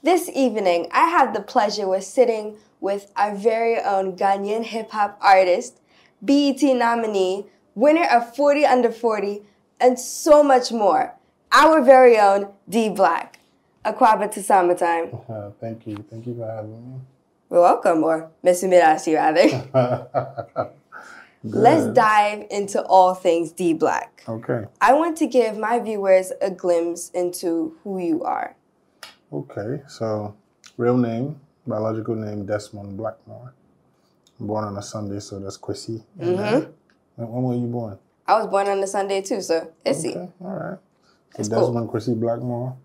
This evening, I have the pleasure of sitting with our very own Ghanaian hip-hop artist, BET nominee, winner of 40 Under 40, and so much more. Our very own D Black. Akwaba to summertime. Thank you. Thank you for having me. You're welcome, or Mr. Midasi, rather. Let's dive into all things D Black. Okay. I want to give my viewers a glimpse into who you are. Okay, so real name, biological name, Desmond Blackmore. I'm born on a Sunday, so that's Kwesi. When were you born? I was born on a Sunday too, so Issy. Okay, all right. So That's Desmond cool. Kwesi Blackmore.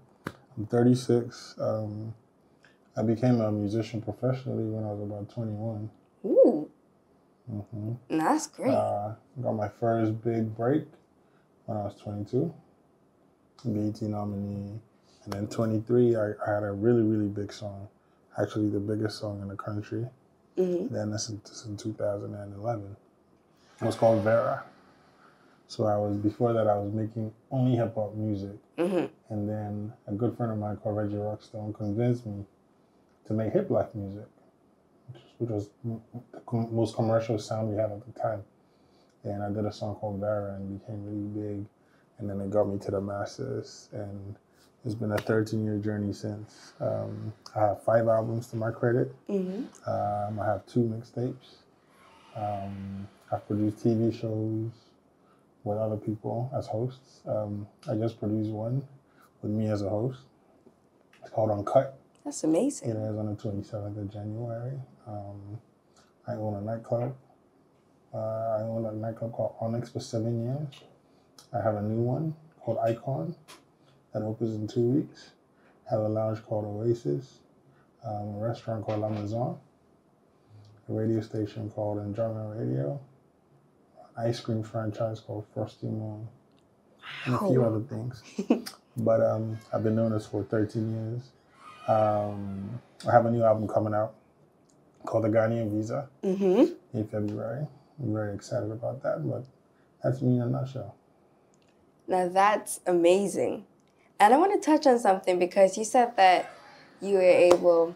I'm 36. I became a musician professionally when I was about 21. Ooh. That's great. Got my first big break when I was 22. BET nominee. And then 23, I had a really, really big song. Actually, the biggest song in the country. Then this in 2011. It was called Vera. So before that, I was making only hip hop music. And then a good friend of mine called Reggie Rockstone convinced me to make hip life music, which was the most commercial sound we had at the time. And I did a song called Vera and became really big. And then it got me to the masses. And it's been a 13-year journey since. I have 5 albums to my credit. I have 2 mixtapes. I've produced TV shows with other people as hosts. I just produced one with me as a host. It's called Uncut. That's amazing. It airs on the 27th of January. I own a nightclub. I own a nightclub called Onyx for 7 years. I have a new one called Icon that opens in 2 weeks. I have a lounge called Oasis, a restaurant called La Maison, a radio station called Enjoyment Radio, an ice cream franchise called Frosty Moon, and a few other things. But I've been doing this for 13 years. I have a new album coming out called The Ghanaian Visa in February. I'm very excited about that, but that's me in a nutshell. Now that's amazing. And I want to touch on something because you said that you were able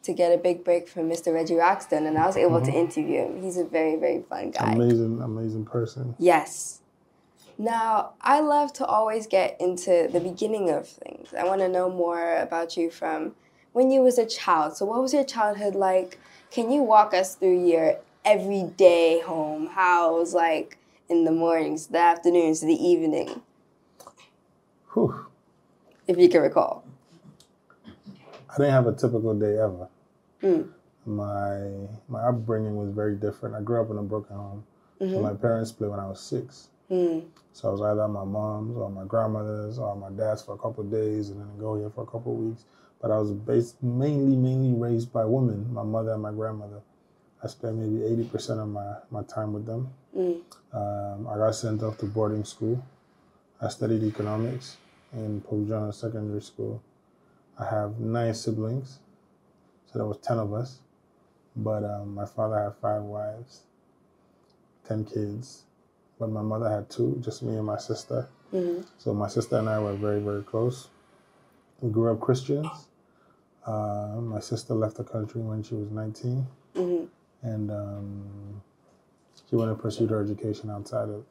to get a big break from Mr. Reggie Roxton, and I was able to interview him. He's a very, very fun guy. Amazing, amazing person. Yes. Now, I love to always get into the beginning of things. I want to know more about you from when you was a child. So what was your childhood like? Can you walk us through your everyday home? How it was like in the mornings, the afternoons, the evening? Whew. If you can recall. I didn't have a typical day ever. My upbringing was very different. I grew up in a broken home. So my parents split when I was 6. So I was either at my mom's or my grandmother's or my dad's for a couple of days and then go here for a couple of weeks. But I was mainly raised by women, my mother and my grandmother. I spent maybe 80% of my time with them. I got sent off to boarding school. I studied economics in Pope John Secondary School. I have 9 siblings, so there was 10 of us. But my father had 5 wives, 10 kids. But my mother had 2, just me and my sister. So my sister and I were very, very close. We grew up Christians. My sister left the country when she was 19. And she went and pursued her education outside of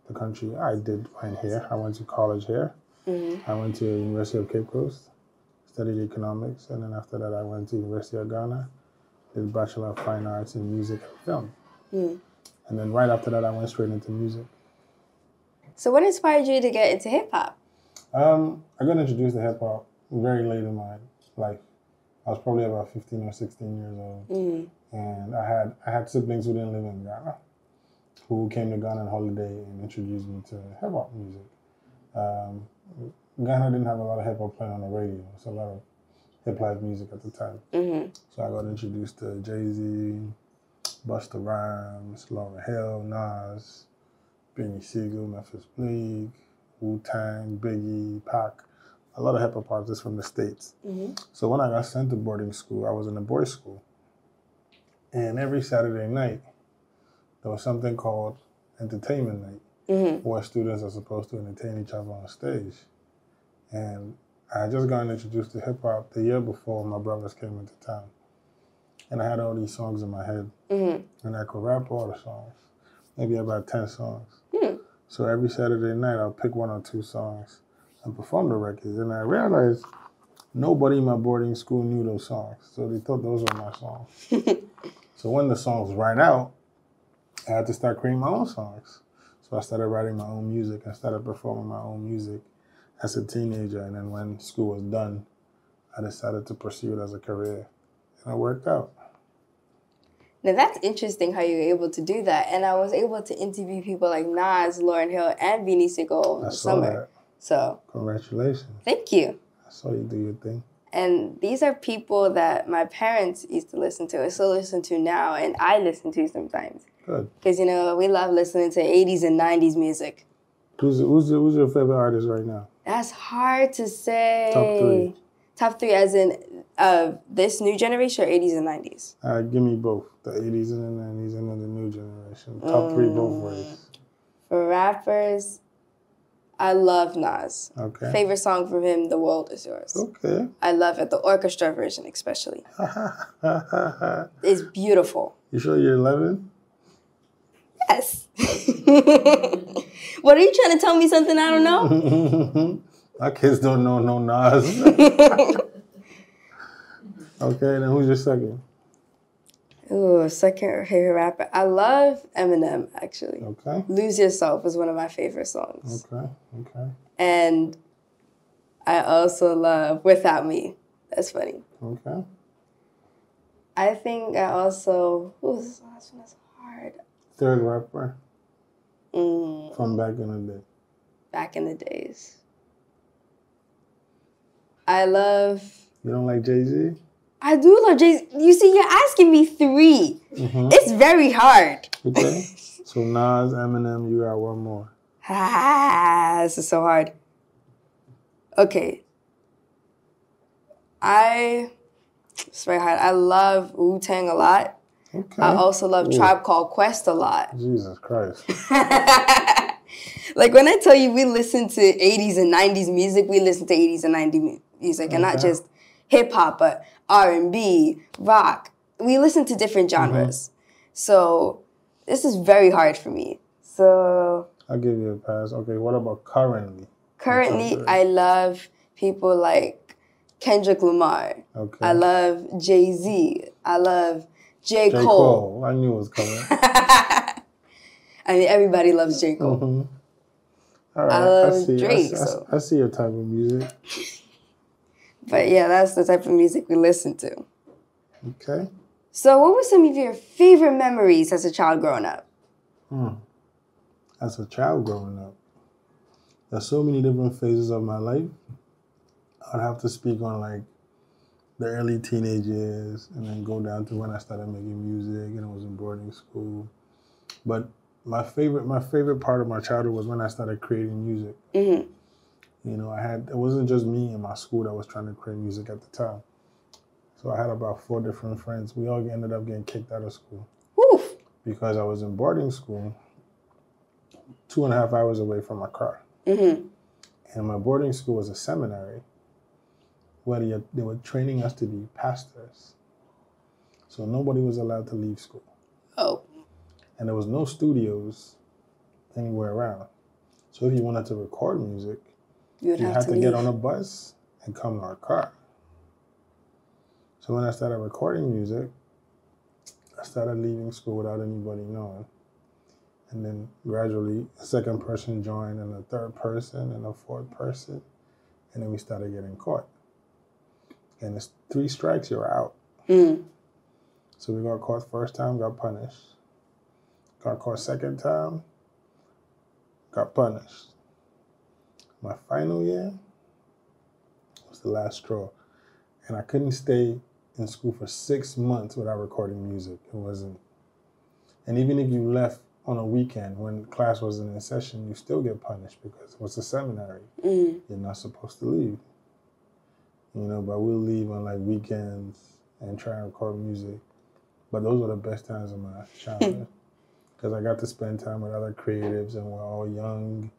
the country. I did mine here. I went to college here. I went to the University of Cape Coast, studied economics, and then after that I went to the University of Ghana, did a Bachelor of Fine Arts in Music and Film. And then right after that I went straight into music. So what inspired you to get into hip-hop? I got introduced to hip-hop very late in my life. I was probably about 15 or 16 years old. And I had siblings who didn't live in Ghana, who came to Ghana on holiday and introduced me to hip-hop music. Ghana didn't have a lot of hip-hop playing on the radio. It's a lot of hip-hop music at the time. So I got introduced to Jay-Z, Busta Rhymes, Lauryn Hill, Nas, Benny Siegel, Memphis Bleak, Wu-Tang, Biggie, Pac, a lot of hip-hop artists from the States. So when I got sent to boarding school, I was in a boys' school. And every Saturday night, there was something called entertainment night, where students are supposed to entertain each other on stage. And I had just gotten introduced to hip hop the year before my brothers came into town. And I had all these songs in my head. And I could rap all the songs, maybe about 10 songs. So every Saturday night, I'll pick 1 or 2 songs and perform the records. And I realized nobody in my boarding school knew those songs. So they thought those were my songs. So when the songs ran out, I had to start creating my own songs. So I started writing my own music and started performing my own music as a teenager. And then when school was done, I decided to pursue it as a career. And it worked out. Now that's interesting how you were able to do that. And I was able to interview people like Nas, Lauryn Hill, and Beanie Sigel over the summer. That. So congratulations. Thank you. I saw you do your thing. And these are people that my parents used to listen to, I still listen to now, and I listen to sometimes. Good. Because, you know, we love listening to 80s and 90s music. Who's your favorite artist right now? That's hard to say. Top 3. Top 3 as in this new generation or 80s and 90s? Give me both. The 80s and the 90s and then the new generation. Top 3 both ways. For rappers, I love Nas. Okay. Favorite song from him, The World Is Yours. Okay. I love it. The orchestra version especially. It's beautiful. You sure you're 11? Yes. What, are you trying to tell me something I don't know? My kids don't know no Nas. Okay, then who's your second? Ooh, second favorite rapper. I love Eminem, actually. Okay. Lose Yourself is one of my favorite songs. Okay. And I also love Without Me. That's funny. Okay. I think I also... Ooh, this last one is hard. Third rapper? From back in the day. Back in the days. I love... You don't like Jay-Z? I do love Jay-Z. You see, you're asking me 3. It's very hard. Okay. So Nas, Eminem, you got one more. This is so hard. Okay. It's very hard. I love Wu-Tang a lot. Okay. I also love Tribe Called Quest a lot. Jesus Christ. Like when I tell you we listen to 80s and 90s music, we listen to 80s and 90s music. And not just hip-hop, but R&B, rock. We listen to different genres. So this is very hard for me. So I'll give you a pass. Okay, what about currently? Currently, I love people like Kendrick Lamar. Okay. I love Jay-Z. I love J. Cole. Cole. I knew it was coming. I mean, everybody loves J. Cole. All right. I love Drake. I see your type of music. But yeah, that's the type of music we listen to. Okay. So what were some of your favorite memories as a child growing up? As a child growing up, there's so many different phases of my life. I'd have to speak on like the early teenage years and then go down to when I started making music and I was in boarding school. But my favorite part of my childhood was when I started creating music. You know, it wasn't just me in my school that was trying to create music at the time. So I had about 4 different friends. We all ended up getting kicked out of school. Oof. Because I was in boarding school 2.5 hours away from my car. And my boarding school was a seminary where they were training us to be pastors. So nobody was allowed to leave school. Oh. And there was no studios anywhere around. So if you wanted to record music, you had to get on a bus and come to our car. So when I started recording music, I started leaving school without anybody knowing. And then gradually a second person joined and a third person and a fourth person. And then we started getting caught. And it's 3 strikes, you're out. So we got caught first time, got punished. Got caught second time, got punished. My final year was the last straw. And I couldn't stay in school for 6 months without recording music. It wasn't. And even if you left on a weekend when class wasn't in session, you still get punished because it was a seminary. You're not supposed to leave. You know, but we'll leave on like weekends and try and record music. But those were the best times of my childhood. Because I got to spend time with other creatives and we're all young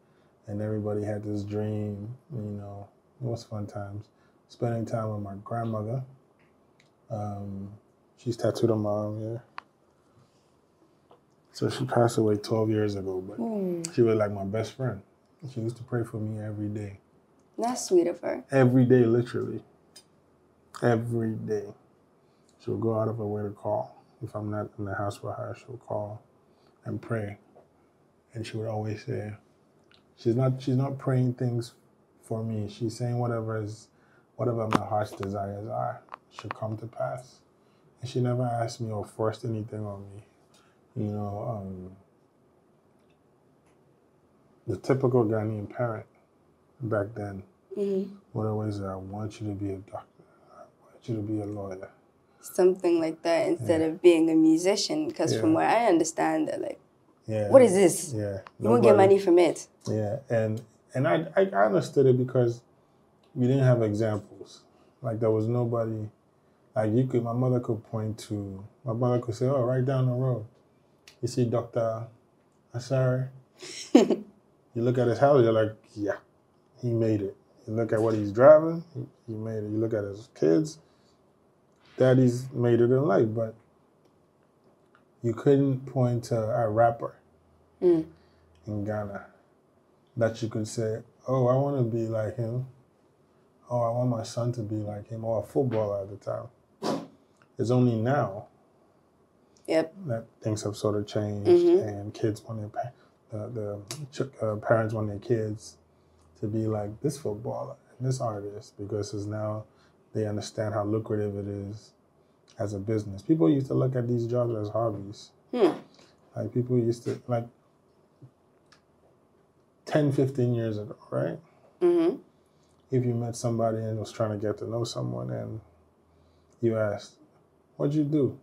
and everybody had this dream, you know, It was fun times. Spending time with my grandmother. She's tattooed on my arm here. So she passed away 12 years ago, but she was like my best friend. She used to pray for me every day. That's sweet of her. Every day, literally. Every day. She'll go out of her way to call. If I'm not in the house with her, she'll call and pray. And she would always say, she's not praying things for me. She's saying whatever my heart's desires are should come to pass. And she never asked me or forced anything on me. You know, the typical Ghanaian parent back then would always say, I want you to be a doctor. I want you to be a lawyer. Something like that instead of being a musician. Because from what I understand, they're like, what is this? Yeah. You won't get money from it. Yeah. And I understood it because we didn't have examples. Like there was nobody, like my mother could say, oh, right down the road. You see Dr. Asari? You look at his house, you're like, yeah, he made it. You look at what he's driving, he made it. You look at his kids, daddy's made it in life. But you couldn't point to a rapper in Ghana that you could say, oh, I want to be like him. Oh, I want my son to be like him. Or a footballer at the time. It's only now that things have sort of changed, and kids want the parents want their kids to be like this footballer and this artist because it's now they understand how lucrative it is as a business. People used to look at these jobs as hobbies. Like people used to, like 10, 15 years ago, right? If you met somebody and was trying to get to know someone and you asked, what'd you do?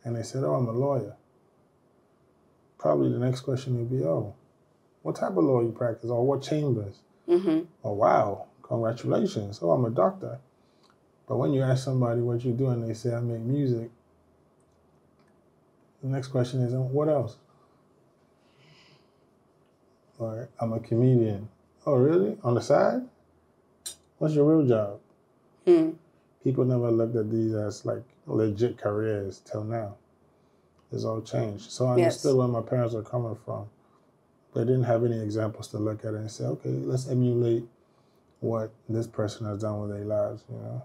And they said, oh, I'm a lawyer. Probably the next question would be, oh, what type of law you practice? Or what chambers? Oh, wow, congratulations. Oh, I'm a doctor. But when you ask somebody what you do and they say, I make music, the next question is, what else? Or I'm a comedian. Oh, really? On the side? What's your real job? People never looked at these as like legit careers till now. It's all changed. So I understood where my parents were coming from. They didn't have any examples to look at and say, okay, let's emulate what this person has done with their lives, you know?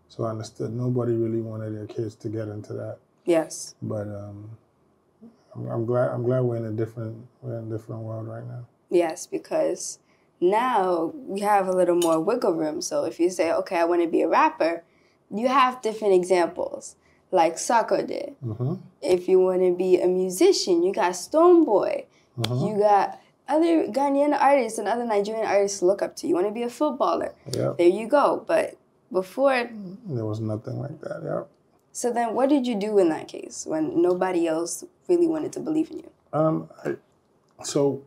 So I understood nobody really wanted their kids to get into that. Yes. But I'm glad we're in a different world right now. Yes, because now we have a little more wiggle room. So if you say, okay, I want to be a rapper, you have different examples, like Sako did. If you want to be a musician, you got Stonebwoy. You got other Ghanaian artists and other Nigerian artists to look up to. You want to be a footballer. There you go. But before... there was nothing like that, So then what did you do in that case when nobody else really wanted to believe in you? So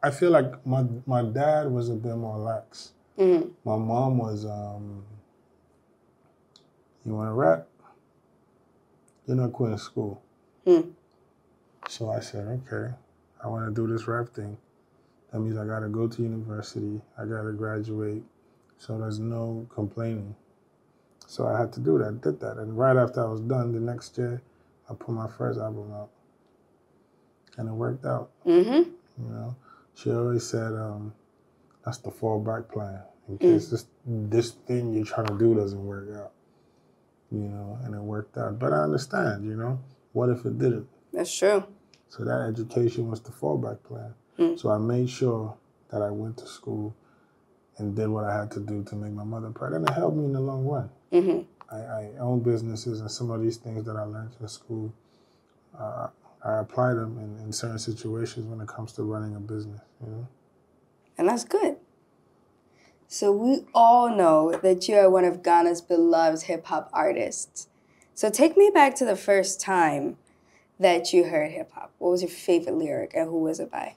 I feel like my dad was a bit more lax. My mom was, you want to rap? You're not quitting school. So I said, okay, I want to do this rap thing. That means I got to go to university. I got to graduate. So there's no complaining. So I had to do that, did that. And right after I was done, the next year, I put my first album out. And it worked out. You know, she always said, that's the fallback plan. In case this thing you're trying to do doesn't work out. You know, and it worked out. But I understand, you know, what if it didn't? That's true. So that education was the fallback plan. So I made sure that I went to school and did what I had to do to make my mother proud. And it helped me in the long run. I own businesses, and some of these things that I learned in school, I apply them in certain situations when it comes to running a business, you know? And that's good. So we all know that you are one of Ghana's beloved hip-hop artists. So take me back to the first time that you heard hip-hop. What was your favorite lyric and who was it by?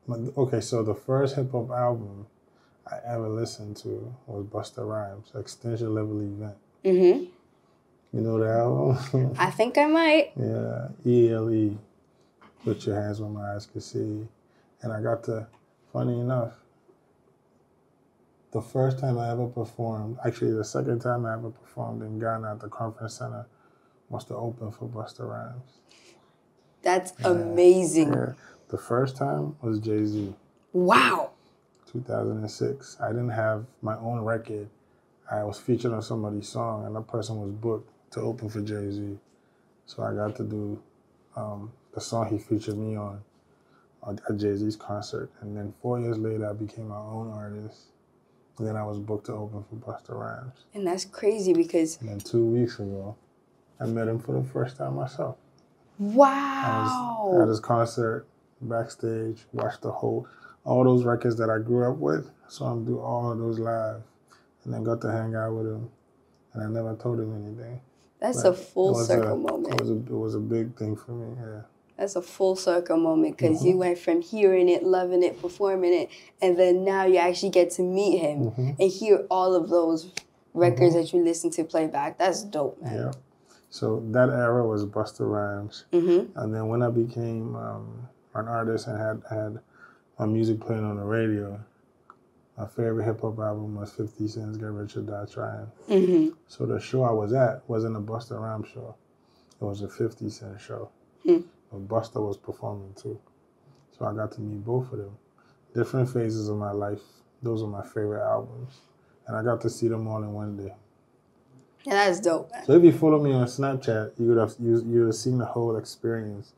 Okay, so the first hip-hop album I ever listened to was Busta Rhymes, Extension Level Event. You know the album? I think I might. Yeah, ELE, Put Your Hands Where My Eyes Can See. And I got to, funny enough, The first time I ever performed, actually the second time I ever performed in Ghana at the conference center was to open for Busta Rhymes. That's amazing. Yeah. The first time was Jay-Z. Wow. 2006. I didn't have my own record. I was featured on somebody's song, and that person was booked to open for Jay-Z. So I got to do the song he featured me on at Jay-Z's concert. And then 4 years later, I became my own artist. And then I was booked to open for Busta Rhymes. And that's crazy because... And then 2 weeks ago, I met him for the first time myself. Wow. I was at his concert, backstage, watched all those records that I grew up with. Saw him do all of those live. And then got to hang out with him. And I never told him anything. That's a full circle moment. It was a big thing for me, yeah. That's a full circle moment because you went from hearing it, loving it, performing it, and then now you actually get to meet him and hear all of those records that you listen to play back. That's dope, man. Yeah. So that era was Busta Rhymes. And then when I became an artist and had my music playing on the radio, my favorite hip-hop album was 50 Cent's Get Rich or Die Trying. So the show I was at wasn't a Busta Rhymes show. It was a 50 Cent show. But Busta was performing too. So I got to meet both of them. Different phases of my life. Those are my favorite albums. And I got to see them all in one day. Yeah, that's dope, man. So if you follow me on Snapchat, you would have seen the whole experience.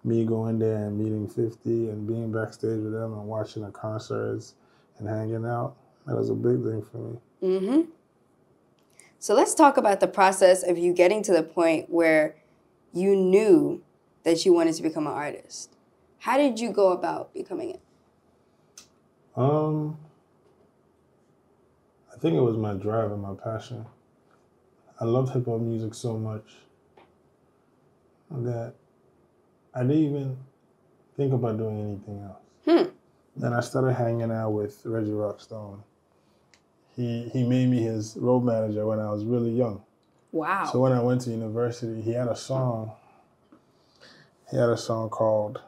Me going there and meeting 50 and being backstage with them and watching the concerts and hanging out. That was a big thing for me. So let's talk about the process of you getting to the point where you knew that you wanted to become an artist. How did you go about becoming it? I think it was my drive and my passion. I loved hip-hop music so much that I didn't even think about doing anything else. Then I started hanging out with Reggie Rockstone. He made me his road manager when I was really young. Wow. So when I went to university, he had a song called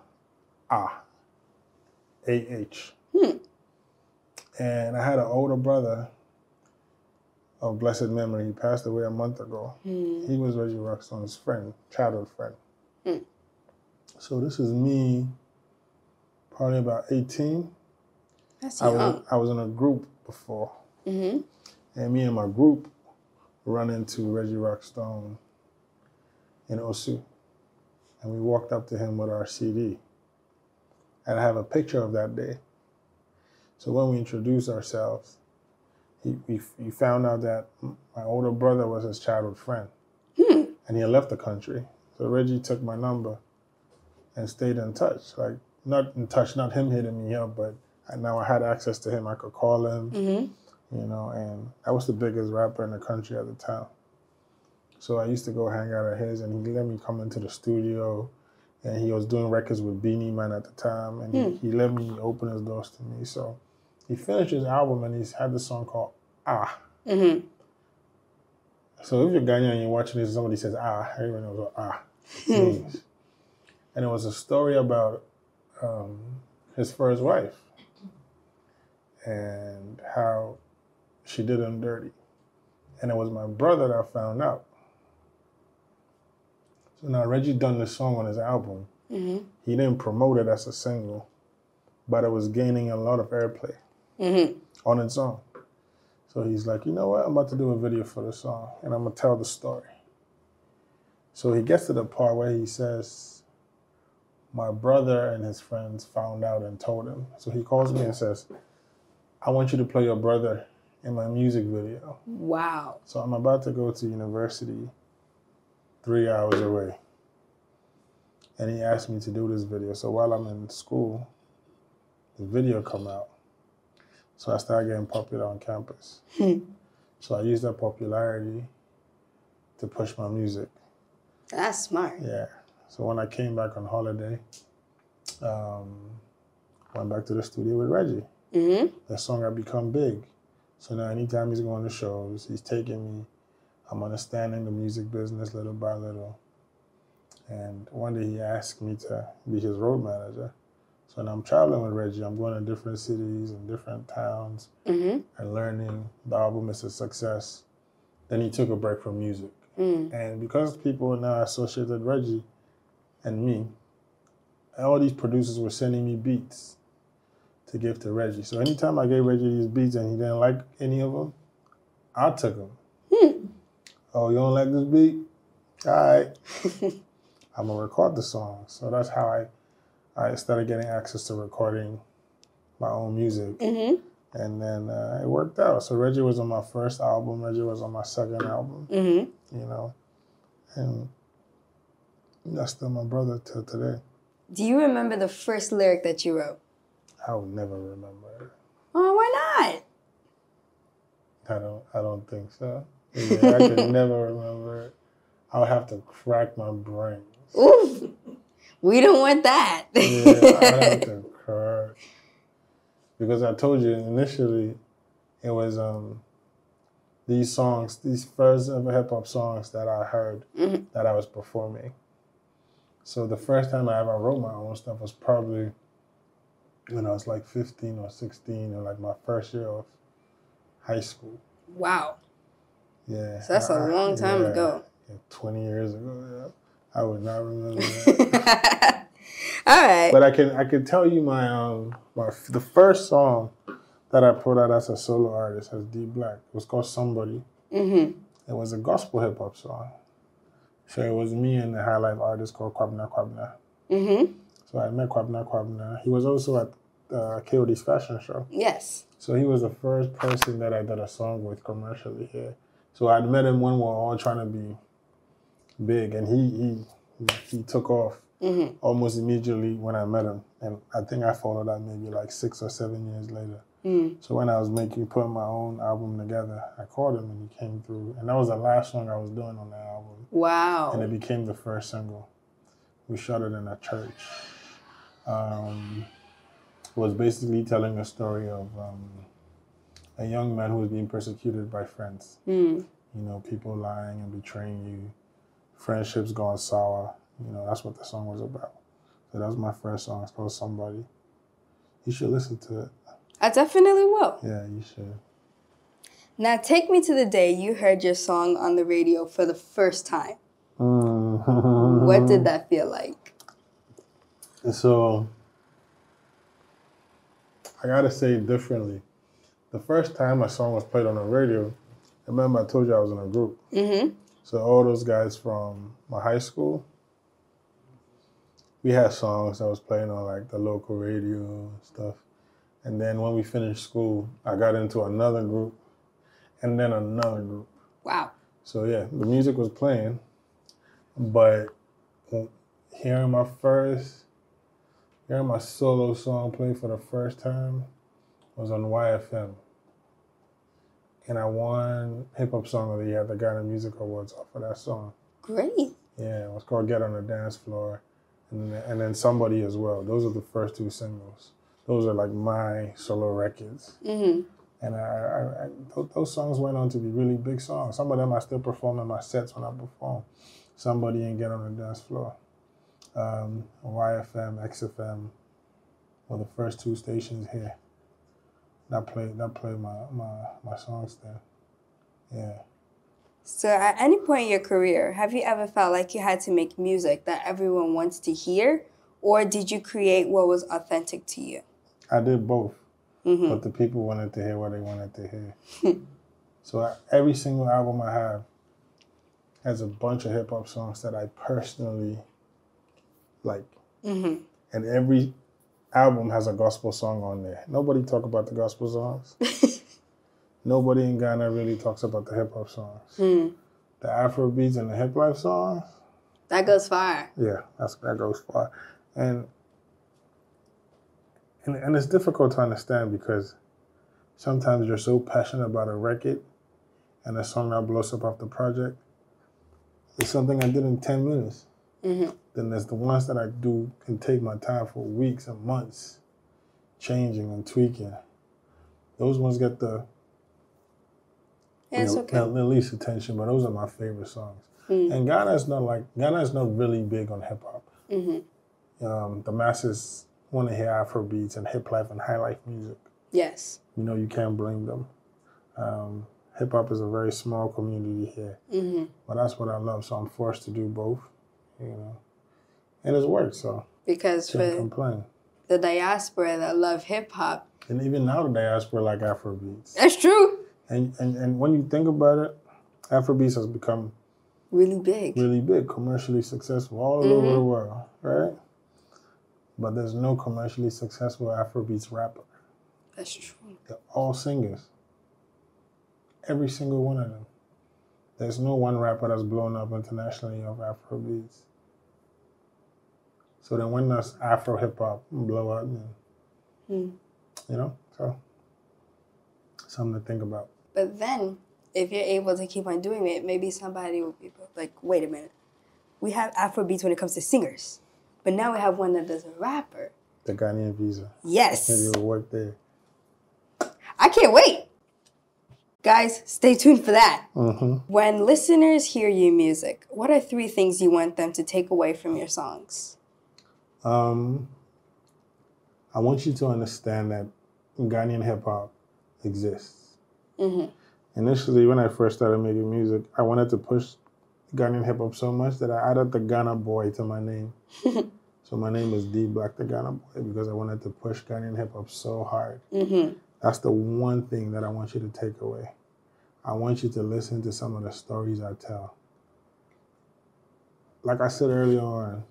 A-H. And I had an older brother of blessed memory. He passed away a month ago. He was Reggie Rockstone's friend, childhood friend. So this is me, probably about 18. That's young. I was in a group before. And me and my group run into Reggie Rockstone in Osu. And we walked up to him with our CD. And I have a picture of that day. So when we introduced ourselves, he found out that my older brother was his childhood friend. And he had left the country. So Reggie took my number and stayed in touch. Like, not in touch, not him hitting me up, but now I had access to him. I could call him, you know, and I was the biggest rapper in the country at the time. So I used to go hang out at his, and he let me come into the studio, and he was doing records with Beanie Man at the time, and he let me open his doors to me. So he finished his album, and he's had this song called Ah. So if you're Ghanaian and you're watching this, somebody says Ah, everyone knows what Ah means. And it was a story about his first wife and how she did him dirty. And it was my brother that found out. So now Reggie done this song on his album. He didn't promote it as a single, but it was gaining a lot of airplay on its own. So he's like, you know what? I'm about to do a video for the song, and I'm going to tell the story. So he gets to the part where he says, my brother and his friends found out and told him. So he calls me and says, I want you to play your brother in my music video. Wow. So I'm about to go to university 3 hours away. And he asked me to do this video. So while I'm in school, the video come out. So I started getting popular on campus. So I used that popularity to push my music. That's smart. Yeah. So when I came back on holiday, went back to the studio with Reggie. The song had become big. So now anytime he's going to shows, he's taking me. I'm understanding the music business little by little. And one day he asked me to be his road manager. So now I'm traveling with Reggie. I'm going to different cities and different towns and learning. The album is a success. Then he took a break from music. And because people now associated Reggie and me, all these producers were sending me beats to give to Reggie. So anytime I gave Reggie these beats and he didn't like any of them, I took them. Oh, you don't like this beat? All right. I'm going to record the song. So that's how I started getting access to recording my own music. And then it worked out. So Reggie was on my first album. Reggie was on my second album. You know, and that's still my brother till today. Do you remember the first lyric that you wrote? I would never remember it. Oh, why I don't think so. Yeah, I could never remember it. I would have to crack my brain. Ooh, we don't want that. Yeah, I have to crack. Because I told you initially, it was these songs, these first ever hip hop songs that I heard that I was performing. So the first time I ever wrote my own stuff was probably when I was like 15 or 16, or like my first year of high school. Wow. Yeah. So that's a long time ago. Yeah, 20 years ago, yeah. I would not remember that. All right. But I can tell you the first song that I put out as a solo artist as D Black was called Somebody. It was a gospel hip hop song. So it was me and a high life artist called Kwabna Kwabna. So I met Kwabna Kwabna. He was also at KOD's fashion show. Yes. So he was the first person that I did a song with commercially here. So I'd met him when we were all trying to be big, and he took off almost immediately when I met him. And I think I followed that maybe like 6 or 7 years later. So when I was putting my own album together, I called him and he came through. And that was the last song I was doing on the album. Wow. And it became the first single. We shot it in a church. It was basically telling a story of a young man who was being persecuted by friends. You know, people lying and betraying you. Friendships gone sour. You know, that's what the song was about. So that was my first song. It's called Somebody. You should listen to it. I definitely will. Yeah, you should. Now take me to the day you heard your song on the radio for the first time. What did that feel like? So, I gotta say it differently. The first time my song was played on the radio, remember I told you I was in a group. So all those guys from my high school, we had songs that was playing on like the local radio and stuff. And then when we finished school, I got into another group and then another group. Wow. So yeah, the music was playing, but hearing my solo song play for the first time was on YFM. And I won Hip Hop Song of the Year at the Ghana Music Awards off of that song. Great. Yeah, it was called Get on the Dance Floor. And then Somebody as well. Those are the first two singles. Those are like my solo records. And those songs went on to be really big songs. Some of them I still perform in my sets when I perform. Somebody and Get on the Dance Floor. YFM, XFM were the first two stations here that played my songs there. Yeah. So at any point in your career, have you ever felt like you had to make music that everyone wants to hear, or did you create what was authentic to you? I did both, but the people wanted to hear what they wanted to hear. So every single album I have has a bunch of hip-hop songs that I personally like. And every album has a gospel song on there. Nobody talk about the gospel songs. Nobody in Ghana really talks about the hip-hop songs. The Afro beats and the hip life songs. That goes far. Yeah, that goes far. And it's difficult to understand because sometimes you're so passionate about a record and a song that blows up off the project. It's something I did in 10 minutes. Then there's the ones that I do can take my time for weeks and months changing and tweaking. Those ones get the least attention, but those are my favorite songs. And Ghana is not really big on hip hop. The masses want to hear Afro beats and hip life and high life music. Yes. You know, you can't blame them. Hip hop is a very small community here, but that's what I love. So I'm forced to do both, you know, and it's worked. So because can't for complain. The diaspora that love hip hop, and even now the diaspora like Afro beats. That's true. And when you think about it, Afro beats has become really big, commercially successful all over the world, right? But there's no commercially successful Afrobeats rapper. That's true. They're all singers. Every single one of them. There's no one rapper that's blown up internationally of Afrobeats. So then when does Afro hip-hop blow up? You know? So, something to think about. But then, if you're able to keep on doing it, maybe somebody will be like, wait a minute. We have Afrobeats when it comes to singers. But now we have one that does a rapper. The Ghanaian visa. Yes. Maybe it'll work there. I can't wait. Guys, stay tuned for that. When listeners hear your music, what are 3 things you want them to take away from your songs? I want you to understand that Ghanaian hip-hop exists. Initially, when I first started making music, I wanted to push Ghanaian hip-hop so much that I added the Ghana boy to my name. So my name is D Black, the Ghana boy, because I wanted to push Ghanaian hip-hop so hard. That's the one thing that I want you to take away. I want you to listen to some of the stories I tell. Like I said earlier on,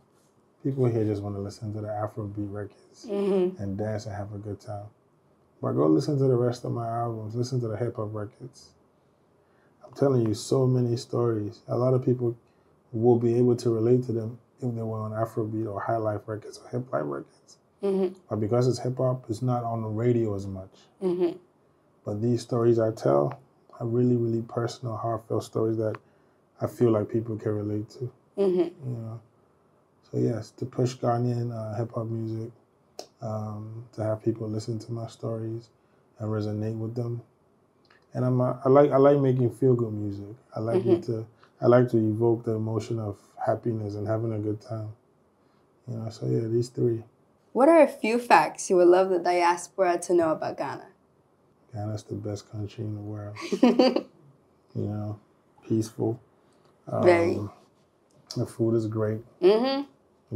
people here just want to listen to the Afrobeat records and dance and have a good time. But go listen to the rest of my albums. Listen to the hip-hop records. I'm telling you so many stories. A lot of people will be able to relate to them if they were on Afrobeat or high life records or hip life records. But because it's hip-hop, it's not on the radio as much. But these stories I tell are really, really personal, heartfelt stories that I feel like people can relate to. You know? So yes, to push Ghanaian hip-hop music, to have people listen to my stories and resonate with them. And I like making feel-good music. I like to evoke the emotion of happiness and having a good time. You know, so yeah, these 3. What are a few facts you would love the diaspora to know about Ghana? Ghana's the best country in the world. You know, peaceful. Very. The food is great. The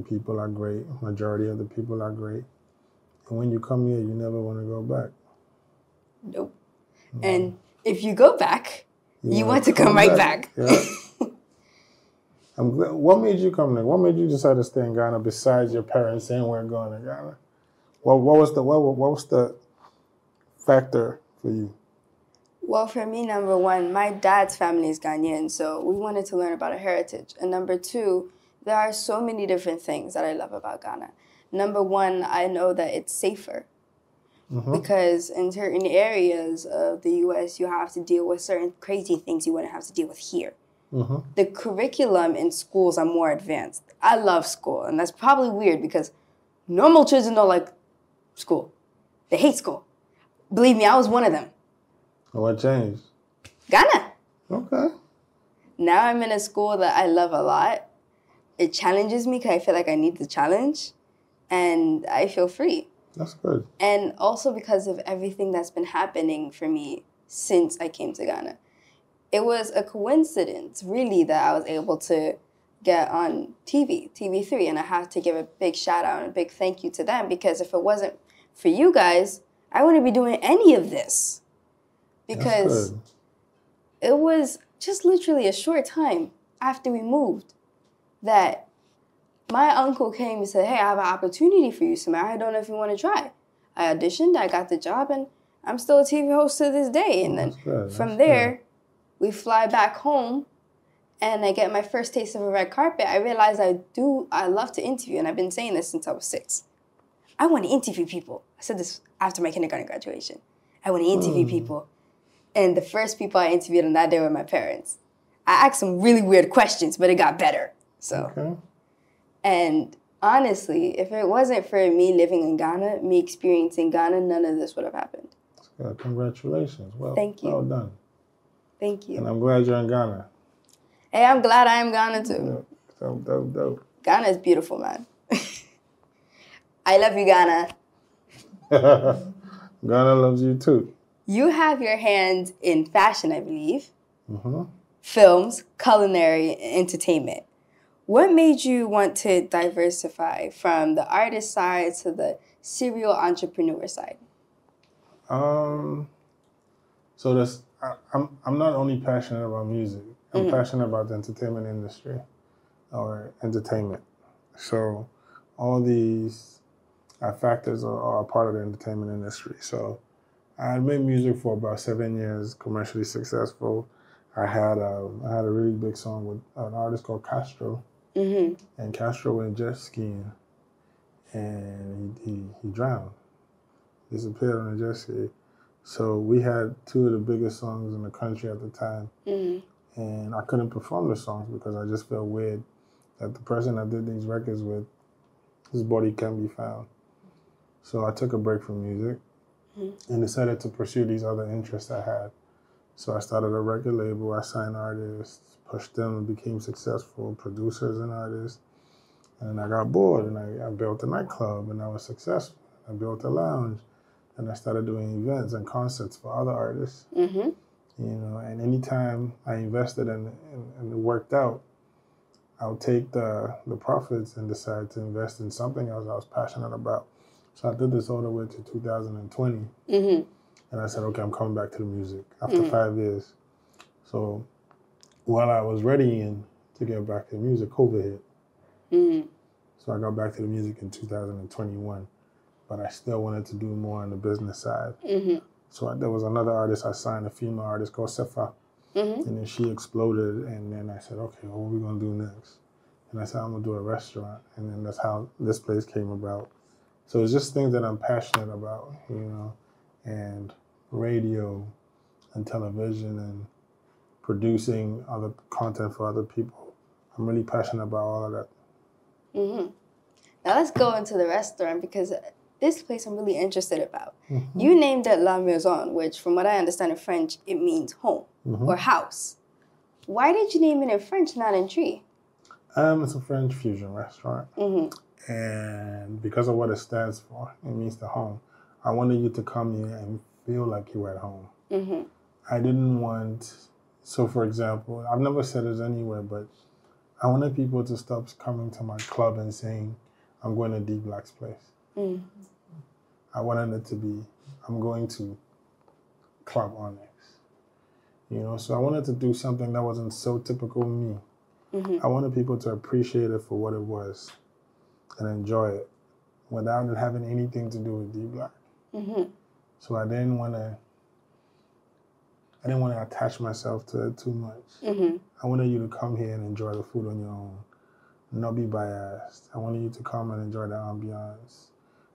people are great. Majority of the people are great. And when you come here, you never want to go back. Nope. And if you go back, you want to come right back. Yeah. I'm glad. What made you come there? What made you decide to stay in Ghana besides your parents saying we're going to Ghana? What was the factor for you? Well, for me, number 1, my dad's family is Ghanaian, so we wanted to learn about our heritage. And number 2, there are so many different things that I love about Ghana. Number 1, I know that it's safer. Because in certain areas of the U.S., you have to deal with certain crazy things you wouldn't have to deal with here. The curriculum in schools are more advanced. I love school, and that's probably weird because normal children don't like school. They hate school. Believe me, I was one of them. What changed? Ghana. Okay. Now I'm in a school that I love a lot. It challenges me because I feel like I need the challenge, and I feel free. That's good. And also because of everything that's been happening for me since I came to Ghana. It was a coincidence, really, that I was able to get on TV3, and I have to give a big shout out and a big thank you to them, because if it wasn't for you guys, I wouldn't be doing any of this. Because it was just literally a short time after we moved that my uncle came and said, hey, I have an opportunity for you, Samara. I don't know if you want to try. I auditioned, I got the job, and I'm still a TV host to this day. And then from there, we fly back home, and I get my first taste of a red carpet. I realized I love to interview, and I've been saying this since I was 6. I want to interview people. I said this after my kindergarten graduation. I want to interview people. And the first people I interviewed on that day were my parents. I asked some really weird questions, but it got better. So, and honestly, if it wasn't for me living in Ghana, me experiencing Ghana, none of this would have happened. Congratulations. Well, thank you. Well done. Thank you. And I'm glad you're in Ghana. Hey, I'm glad I am Ghana too. Dope. Ghana is beautiful, man. I love you, Ghana. Ghana loves you too. You have your hands in fashion, I believe, films, culinary, and entertainment. What made you want to diversify from the artist side to the serial entrepreneur side? So I'm not only passionate about music. I'm passionate about the entertainment industry or entertainment. So all these factors are a part of the entertainment industry. So I made music for about 7 years, commercially successful. I had a really big song with an artist called Castro, and Castro went jet skiing, and he drowned, disappeared on a jet ski. So we had two of the biggest songs in the country at the time, and I couldn't perform the songs because I just felt weird that the person I did these records with, his body can't be found. So I took a break from music and decided to pursue these other interests I had. So I started a record label, I signed artists, pushed them and became successful producers and artists. And I got bored and I built a nightclub and I was successful. I built a lounge and I started doing events and concerts for other artists. You know, and anytime I invested and it worked out, I would take the profits and decide to invest in something else I was passionate about. So I did this all the way to 2020. And I said, okay, I'm coming back to the music after 5 years. So while I was readying to get back to the music, COVID hit. So I got back to the music in 2021. But I still wanted to do more on the business side. So there was another artist I signed, a female artist called Sefa. And then she exploded. And then I said, okay, what are we going to do next? And I said, I'm going to do a restaurant. And then that's how this place came about. So it's just things that I'm passionate about, you know, and radio and television and producing other content for other people. I'm really passionate about all of that. Now let's go into the restaurant because this place I'm really interested about. You named it La Maison, which from what I understand in French, it means home or house. Why did you name it in French, not in Tree? It's a French fusion restaurant. And because of what it stands for, it means the home. I wanted you to come here and feel like you were at home. I didn't want, so for example, I've never said this anywhere, but I wanted people to stop coming to my club and saying, I'm going to D Black's place. I wanted it to be, I'm going to Club Onyx. You know, so I wanted to do something that wasn't so typical me. I wanted people to appreciate it for what it was and enjoy it without it having anything to do with D Black. So I didn't want to attach myself to it too much. I wanted you to come here and enjoy the food on your own, not be biased. I wanted you to come and enjoy the ambiance.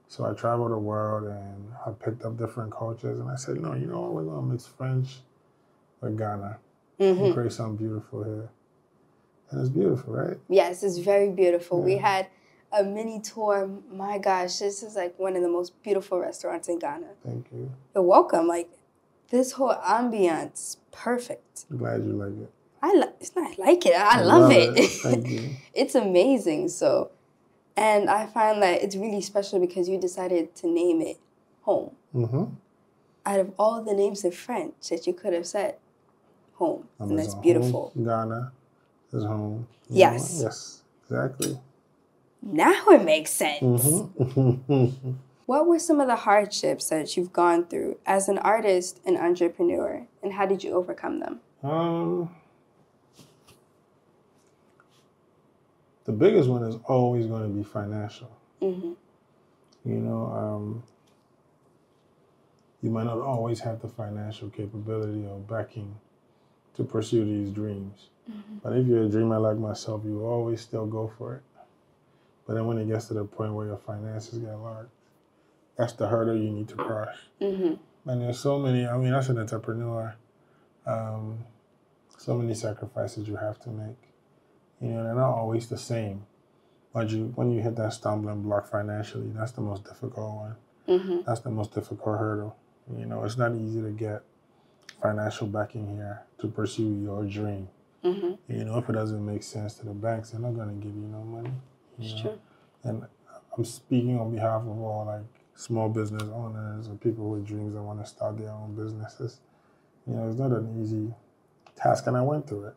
So I traveled the world and I picked up different cultures and I said, no, you know what, we're going to mix French with Ghana and create something beautiful here. And it's beautiful, right? Yes, it's very beautiful. We had a mini tour. My gosh, this is like one of the most beautiful restaurants in Ghana. Thank you. You're welcome. Like, this whole ambiance, perfect. I'm glad you like it. It's not like it. I love it. Thank you. It's amazing. So, and I find that it's really special because you decided to name it home. Out of all the names in French that you could have said, home. And that's beautiful. Home, Ghana is home. Yes. Yes, exactly. Now it makes sense. What were some of the hardships that you've gone through as an artist and entrepreneur, and how did you overcome them? The biggest one is always going to be financial. You know, you might not always have the financial capability or backing to pursue these dreams. But if you're a dreamer like myself, you will always still go for it. But then when it gets to the point where your finances get large, that's the hurdle you need to cross. And there's so many, I mean, as an entrepreneur, so many sacrifices you have to make. You know, they're not always the same. But when you hit that stumbling block financially, that's the most difficult one. That's the most difficult hurdle. You know, it's not easy to get financial backing here to pursue your dream. You know, if it doesn't make sense to the banks, they're not going to give you no money. It's true. And I'm speaking on behalf of all like small business owners or people with dreams that want to start their own businesses. You know, it's not an easy task, and I went through it.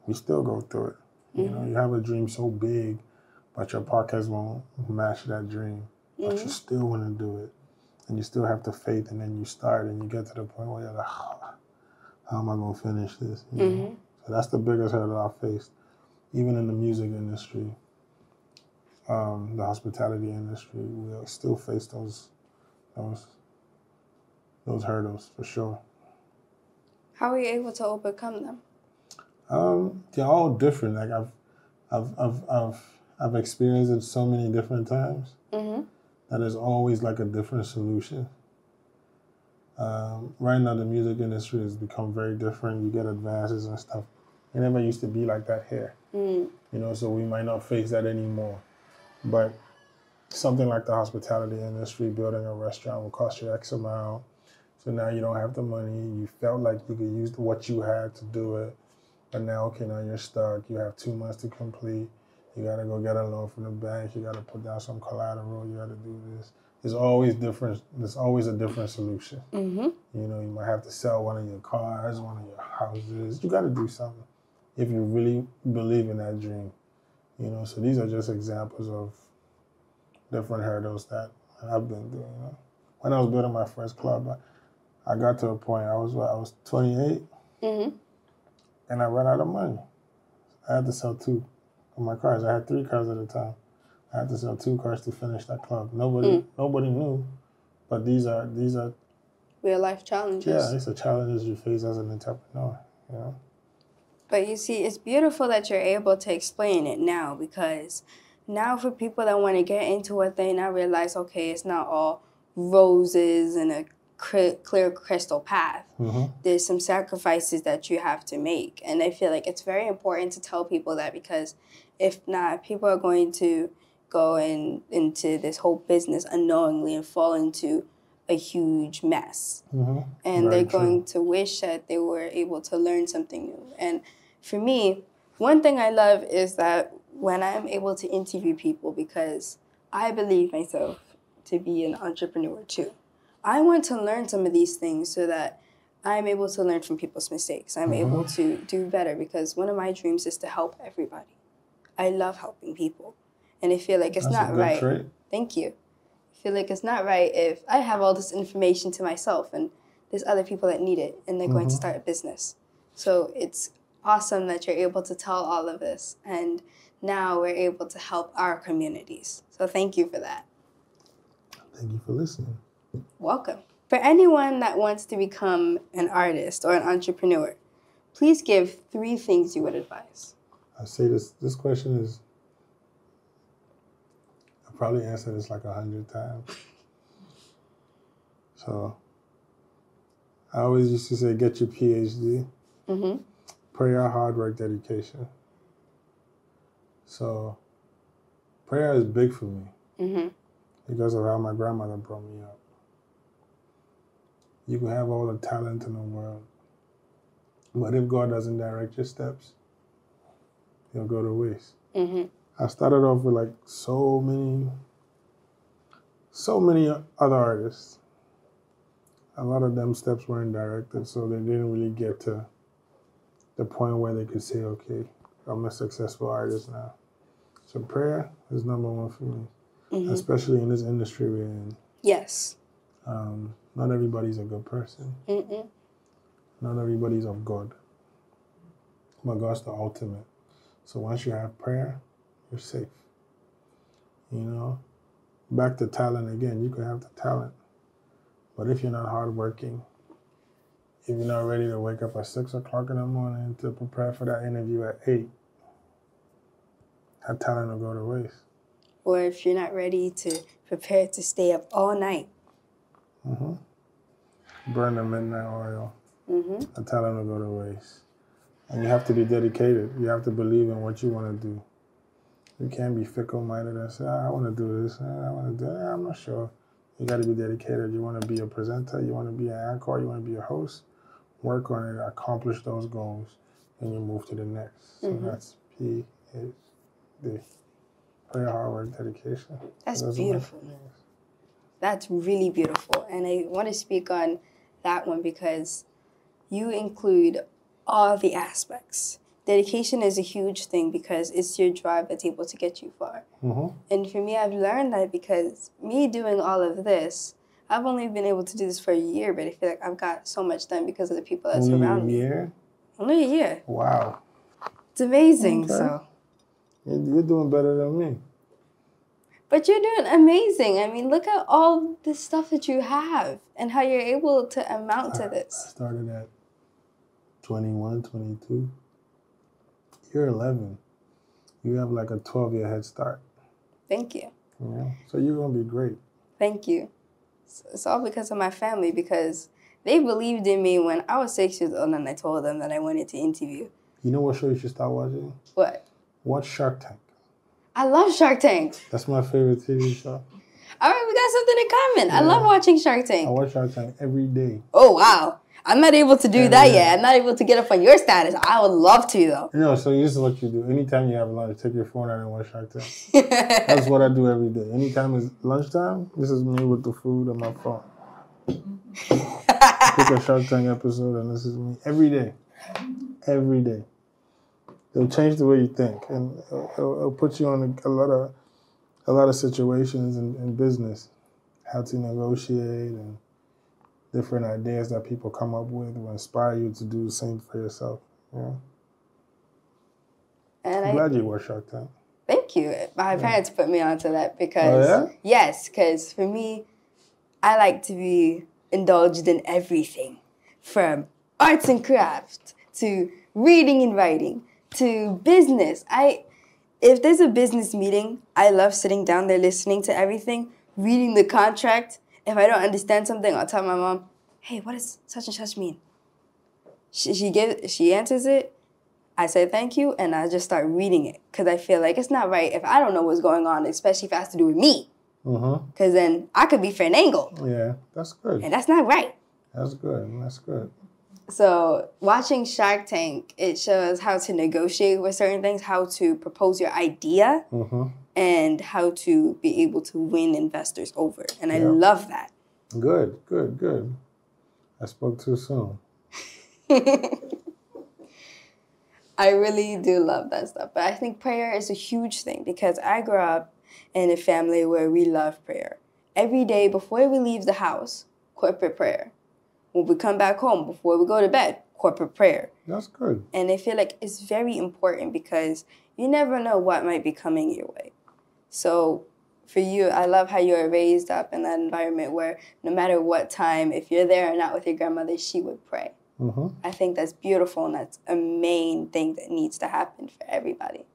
We still go through it. You know, you have a dream so big, but your pockets won't match that dream. But you still want to do it, and you still have the faith, and then you start, and you get to the point where you're like, how am I going to finish this? You know? So that's the biggest hurdle I faced, even in the music industry, the hospitality industry. We still face those hurdles for sure. How were you able to overcome them? They're all different. Like I've experienced it so many different times that there's always like a different solution. Right now, the music industry has become very different. You get advances and stuff. It never used to be like that here. You know, so we might not face that anymore. But something like the hospitality industry, building a restaurant will cost you X amount. So now you don't have the money. You felt like you could use what you had to do it. But now, okay, now you're stuck. You have 2 months to complete. You got to go get a loan from the bank. You got to put down some collateral. You got to do this. There's always different. There's always a different solution. You know, you might have to sell one of your cars, one of your houses. You got to do something if you really believe in that dream. You know, so these are just examples of different hurdles that I've been doing. You know? When I was building my first club, I got to a point. I was 28, and I ran out of money. I had to sell 2 of my cars. I had 3 cars at a time. I had to sell 2 cars to finish that club. Nobody knew, but these are real life challenges. Yeah, it's a challenge you face as an entrepreneur. You know. But you see, it's beautiful that you're able to explain it now, because now for people that want to get into a thing, I realize, okay, it's not all roses and a clear crystal path. There's some sacrifices that you have to make. And I feel like it's very important to tell people that, because if not, people are going to go into this whole business unknowingly and fall into a huge mess. And they're going to wish that they were able to learn something new. And for me, one thing I love is that when I'm able to interview people, because I believe myself to be an entrepreneur too, I want to learn some of these things so that I'm able to learn from people's mistakes. I'm able to do better, because one of my dreams is to help everybody. I love helping people. And I feel like it's not right. Trait. Thank you. I feel like it's not right if I have all this information to myself and there's other people that need it and they're going to start a business. So it's awesome that you're able to tell all of this. And now we're able to help our communities. So thank you for that. Thank you for listening. Welcome. For anyone that wants to become an artist or an entrepreneur, please give 3 things you would advise. I say this question is, I probably answered this like 100 times. So I always used to say, get your PhD. Prayer, hard work, dedication. So prayer is big for me because of how my grandmother brought me up. You can have all the talent in the world, but if God doesn't direct your steps, you'll go to waste. I started off with like so many other artists. A lot of them steps weren't directed, so they didn't really get to the point where they could say, okay, I'm a successful artist now. So prayer is number 1 for me, especially in this industry we're in. Yes. Not everybody's a good person. Not everybody's of God. But God's the ultimate. So once you have prayer, you're safe. You know? Back to talent again. You can have the talent. But if you're not hardworking, if you're not ready to wake up at 6 o'clock in the morning to prepare for that interview at 8, that talent will go to waste. Or if you're not ready to prepare to stay up all night. Burn the midnight oil. That talent will go to waste. And you have to be dedicated. You have to believe in what you want to do. You can't be fickle-minded and say, I want to do this. I want to do that. I'm not sure. You got to be dedicated. You want to be a presenter. You want to be an anchor. You want to be a host. Work on it. Accomplish those goals. And you move to the next. So that's PhD. prayer, hard work, dedication. That's beautiful. That's really beautiful. And I want to speak on that one because you include all the aspects. Dedication is a huge thing because it's your drive that's able to get you far. Mm-hmm. And for me, I've learned that because me doing all of this, I've only been able to do this for a year, but I feel like I've got so much done because of the people that surround me. Only a year? Only a year. Wow. It's amazing, Okay. so. You're doing better than me. But you're doing amazing. I mean, look at all the stuff that you have and how you're able to amount to this. I started at 21, 22. You're 11. You have like a 12-year head start. Thank you. Yeah. So you're going to be great. Thank you. It's all because of my family, because they believed in me when I was 6 years old and I told them that I wanted to interview. You know what show you should start watching? What? Watch Shark Tank. I love Shark Tank. That's my favorite TV show. All right, we got something in common. Yeah. I love watching Shark Tank. I watch Shark Tank every day. Oh, wow. I'm not able to do that yet. I'm not able to get up on your status. I would love to, though. No, so this is what you do. Anytime you have lunch, take your phone out and watch Shark Tank. That's what I do every day. Anytime it's lunchtime, this is me with the food on my phone. Pick a Shark Tank episode and this is me every day. Every day. It'll change the way you think, and it'll put you on a lot of situations in business, how to negotiate and different ideas that people come up with will inspire you to do the same for yourself. Yeah. And I'm glad you watch Shark Tank. Thank you. My parents put me onto that because yes, because for me, I like to be indulged in everything, from arts and crafts to reading and writing to business. If there's a business meeting, I love sitting down there listening to everything, reading the contract. If I don't understand something, I'll tell my mom, hey, what does such and such mean? She answers it. I say thank you, and I just start reading it because I feel like it's not right if I don't know what's going on, especially if it has to do with me. Because then I could be finagled. Yeah, that's good. And that's not right. That's good. That's good. So watching Shark Tank, it shows how to negotiate with certain things, how to propose your idea, and how to be able to win investors over. And I love that. Good, good, good. I spoke too soon. I really do love that stuff. But I think prayer is a huge thing because I grew up in a family where we love prayer. Every day before we leave the house, corporate prayer. When we come back home, before we go to bed, corporate prayer. That's good. And I feel like it's very important because you never know what might be coming your way. So for you, I love how you were raised up in that environment where no matter what time, if you're there or not with your grandmother, she would pray. I think that's beautiful, and that's a main thing that needs to happen for everybody.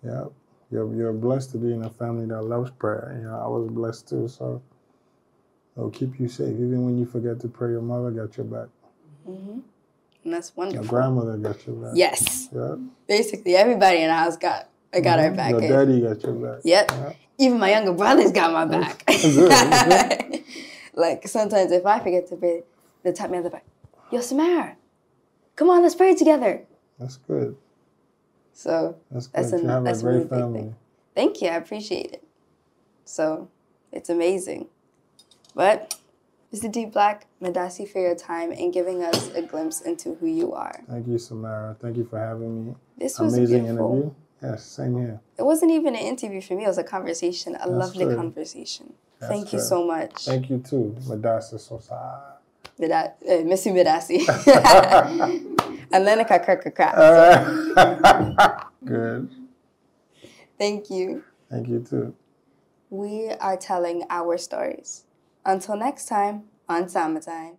Yeah. You're blessed to be in a family that loves prayer. You know, I was blessed too, so it'll keep you safe. Even when you forget to pray, your mother got your back. And that's wonderful. Your grandmother got your back. Yes. Yeah. Basically, everybody in the house got our back. Your daddy got your back. Yep. Yeah. Even my younger brothers got my back. Good. Like, sometimes if I forget to pray, they'll tap me on the back. Yo, Samara, come on, let's pray together. That's good. So that's a great really big family. thing. Thank you, I appreciate it. So it's amazing. But Mr. D Black, Madasi, for your time and giving us a glimpse into who you are. Thank you, Samara. Thank you for having me. This was amazing beautiful interview. Yes, same here. It wasn't even an interview for me. It was a conversation, a lovely conversation. Thank you so much. Thank you too, Madasi Sosa. Missy Midasi. Atlantica Kirka. Good. Thank you. Thank you too. We are telling our stories. Until next time on Summertime.